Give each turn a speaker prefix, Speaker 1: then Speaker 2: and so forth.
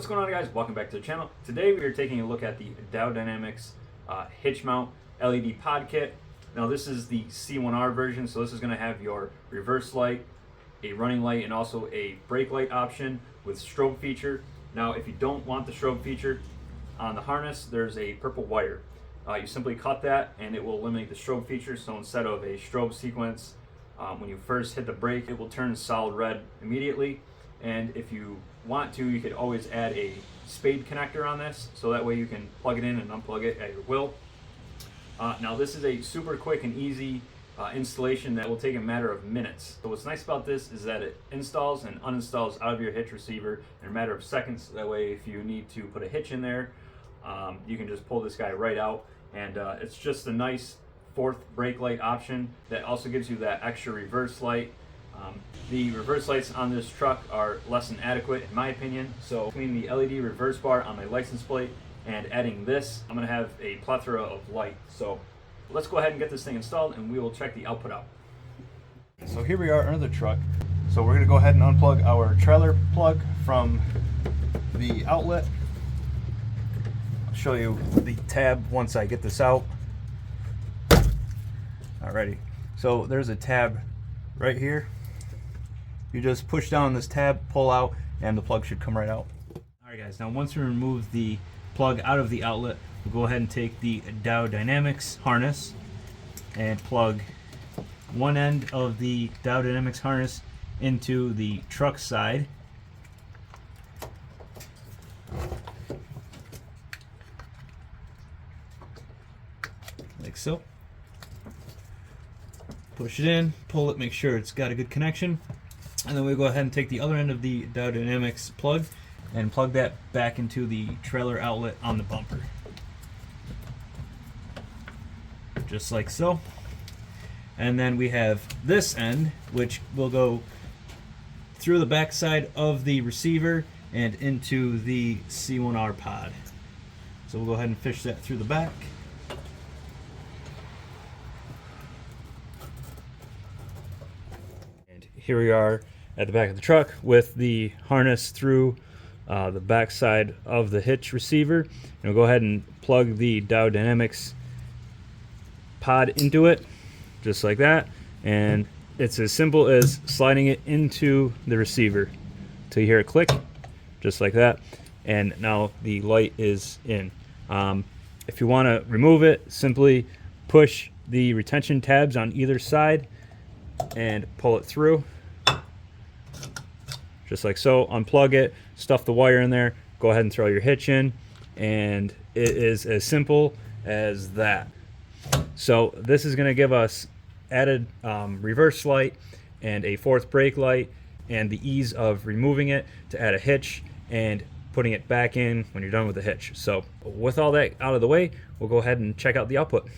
Speaker 1: What's going on, guys? Welcome back to the channel. Today we are taking a look at the Diode Dynamics hitch mount LED pod kit. Now this is the C1R version, so this is going to have your reverse light, a running light, and also a brake light option with strobe feature. Now if you don't want the strobe feature on the harness, there's a purple wire. You simply cut that and it will eliminate the strobe feature. So instead of a strobe sequence, when you first hit the brake, it will turn solid red immediately. And if you want to, you could always add a spade connector on this, so that way you can plug it in and unplug it at your will. Now this is a super quick and easy installation that will take a matter of minutes. So what's nice about this is that it installs and uninstalls out of your hitch receiver in a matter of seconds. That way if you need to put a hitch in there, you can just pull this guy right out. And it's just a nice fourth brake light option that also gives you that extra reverse light. The reverse lights on this truck are less than adequate in my opinion, so between the LED reverse bar on my license plate and adding this, I'm going to have a plethora of light. So let's go ahead and get this thing installed and we will check the output out. So here we are under the truck. So we're going to go ahead and unplug our trailer plug from the outlet. I'll show you the tab once I get this out. Alrighty, so there's a tab right here. You just push down this tab, pull out, and the plug should come right out. Alright guys, now once we remove the plug out of the outlet, we'll go ahead and take the Diode Dynamics harness and plug one end of the Diode Dynamics harness into the truck side. Like so. Push it in, pull it, make sure it's got a good connection. And then we'll go ahead and take the other end of the Diode Dynamics plug and plug that back into the trailer outlet on the bumper. Just like so. And then we have this end, which will go through the back side of the receiver and into the C1R pod. So we'll go ahead and fish that through the back. Here we are at the back of the truck with the harness through the back side of the hitch receiver. And we'll go ahead and plug the Diode Dynamics pod into it, just like that. And it's as simple as sliding it into the receiver till you hear it click, just like that. And now the light is in. If you want to remove it, simply push the retention tabs on either side and pull it through. Just like so. Unplug it, stuff the wire in there, go ahead and throw your hitch in, and it is as simple as that. So this is going to give us added reverse light and a fourth brake light, and the ease of removing it to add a hitch and putting it back in when you're done with the hitch. So with all that out of the way, we'll go ahead and check out the output.